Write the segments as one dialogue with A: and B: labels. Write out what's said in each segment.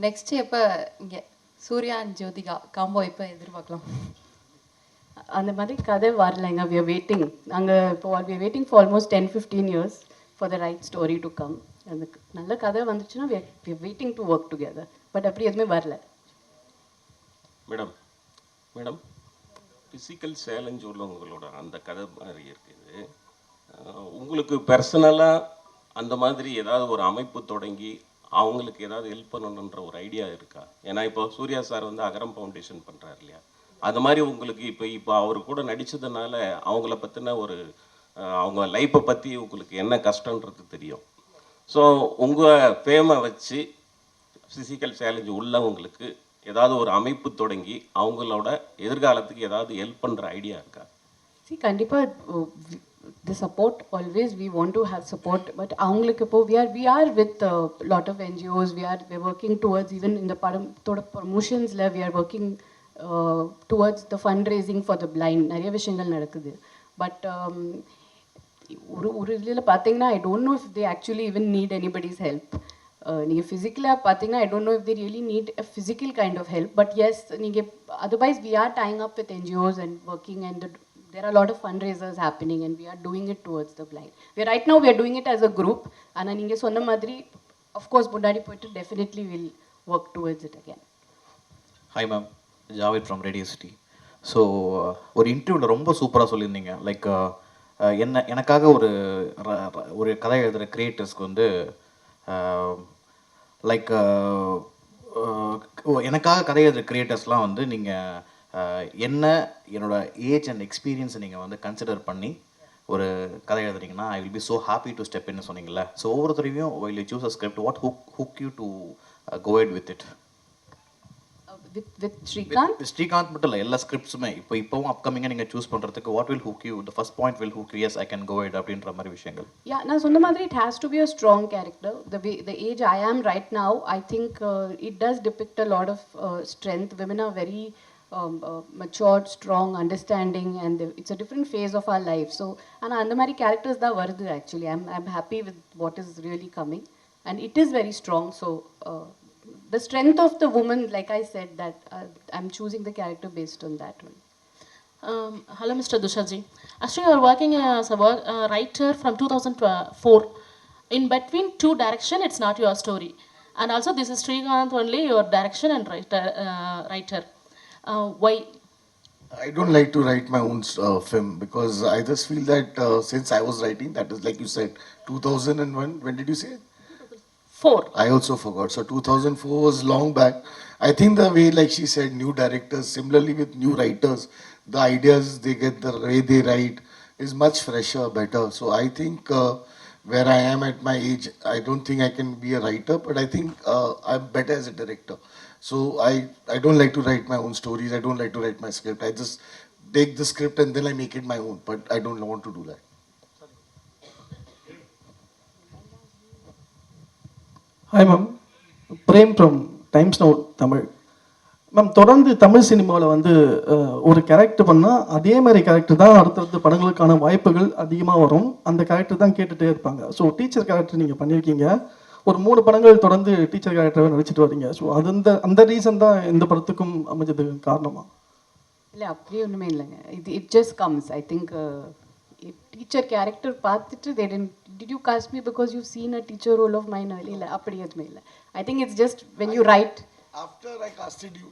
A: Next எப்போ இங்கே Surya and Jyothika combo எப்போ எதிர்பார்க்கலாம்?
B: அந்த மாதிரி கதை வரலைங்க. We are waiting. நாங்கள் இப்போ we are waiting for almost 10-15 years for the right story to come. அந்த நல்ல கதை வந்துச்சுன்னா we are waiting to work together. But அப்படி எதுவுமே வரல.
C: மேடம் மேடம் ஃபிசிக்கல் சேலஞ்ச் உள்ளவங்களோட அந்த கதை மாதிரி இருக்குது. உங்களுக்கு பர்சனலாக அந்த மாதிரி ஏதாவது ஒரு அமைப்பு தொடங்கி அவங்களுக்கு ஏதாவது ஹெல்ப் பண்ணணுன்ற ஒரு ஐடியா இருக்கா? ஏன்னா இப்போ சூர்யா சார் வந்து அகரம் ஃபவுண்டேஷன் பண்ணுறாரு இல்லையா, அது மாதிரி உங்களுக்கு இப்போ அவர் கூட நடித்ததுனால அவங்கள பற்றின ஒரு அவங்க லைஃப்பை பற்றி உங்களுக்கு என்ன கஷ்டன்றது தெரியும். ஸோ உங்கள் ஃபேமை வச்சு ஃபிசிக்கல் சேலஞ்சு உள்ளவங்களுக்கு ஏதாவது ஒரு அமைப்பு தொடங்கி அவங்களோட எதிர்காலத்துக்கு ஏதாவது ஹெல்ப் பண்ணுற ஐடியா இருக்கா?
B: கண்டிப்பாக the support always we want to have support, but avungalukku ipo we are with a lot of NGOs. We're working towards, even in the thoda promotions la we are working towards the fundraising for the blind. Nariya vishayangal nadakudhu, but oru idhila pathina I don't know if they actually even need anybody's help. நீங்க physically pathina I don't know if they really need a physical kind of help, but yes, நீங்க otherwise we are tying up with NGOs and working, and there are a lot of fundraisers happening and we are doing it towards the blind. Right now we are doing it as a group, and நீங்க சொன்ன மாதிரி of course முன்னாடி போயிட்டு definitely will work towards it again.
D: Hi ma'am, Javed from Radio City. So ஒரு இன்டர்வியூவில் ரொம்ப சூப்பராக சொல்லியிருந்தீங்க. லைக் எனக்காக ஒரு கதை எழுதுகிற கிரியேட்டர்ஸ்க்கு வந்து லைக் எனக்காக கதை எழுதுகிற கிரியேட்டர்ஸ்லாம் வந்து நீங்கள் என்னோட ஏஜ் அண்ட் எக்ஸ்பீரியன்ஸை நீங்கள் வந்து கன்சிடர் பண்ணி ஒரு கதை எழுதுறீங்கன்னா I will be so happy to step இன்னு சொன்னீங்கல்ல. ஸோ ஒவ்வொருத்தரையும் will you choose a script, what hook you to go ahead with it?
B: With Srikanth?
D: With Srikanth மட்டும் இல்லை, எல்லா ஸ்கிரிப்ட்ஸுமே இப்போவும் அப்கமிங்காக நீங்கள் சூஸ் பண்ணுறதுக்கு what will hook you, the first point will hook you, yes I can go ahead அப்படின்ற மாதிரி விஷயங்கள்.
B: நான் சொன்ன மாதிரி it has to be a strong character. The age I am right now, I think it does depict a lot of strength. Women are very matured, strong, understanding, and it's a different phase of our life. So and அந்த மாதிரி characters தான் வருது. Actually I'm happy with what is really coming, and it is very strong. So the strength of the woman, like I said, that I'm choosing the character based on that one.
E: Hello Mr. Dushaji. Actually you are working as a writer from 2004. In between two direction, it's not your story, and also this is Srikanth only your direction and writer. Why?
F: I don't like to write my own film because I just feel that since I was writing, that is like you said, 2001. When did you say?
E: 4.
F: I also forgot. So 2004 was long back. I think the way, like she said, new directors, similarly with new writers, the ideas they get, the way they write is much fresher, better. So I think where I am at my age, I don't think I can be a writer, but I think I'm better as a director. So I don't like to write my own stories. I don't like to write my script. I just take the script and then I make it my own. But I don't want to do that.
G: Hi ma'am, Prem from Times Now Tamil. Ma'am, தொடர்ந்து தமிழ் சினிமாவில் வந்து ஒரு character பண்ணால் அதே மாதிரி character தான் அடுத்தடுத்த படங்களுக்கான வாய்ப்புகள் அதிகமாக வரும். அந்த கேரக்டர் தான் கேட்டுகிட்டே இருப்பாங்க. ஸோ டீச்சர் கேரக்டர் நீங்கள் பண்ணியிருக்கீங்க, ஒரு 3 படங்கள் தொடர்ந்து டீச்சர் கேரக்டராக நடிச்சிட்டு வரீங்க. ஸோ அது அந்த ரீசன் தான் இந்த படத்துக்கும் அமைஞ்சதுக்கு காரணமா?
B: இல்லை, அப்படியே ஒன்றுமே இல்லைங்க. It just comes. I think teacher character பார்த்துட்டு did you cast me because you've seen a teacher role of mine? இல்லை, அப்படி எதுவுமே இல்லை. I think it's just when you write.
F: After I casted you,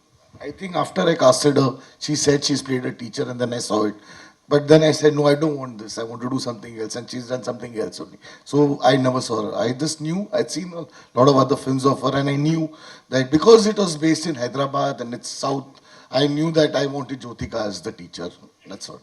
F: I think after I casted her, she said she's played a teacher and then I saw it. But then I said, no, I don't want this. I want to do something else. And she's done something else only. So I never saw her. I just knew, I'd seen a lot of other films of her, and I knew that because it was based in Hyderabad and it's South, I knew that I wanted Jyotika as the teacher. That's all.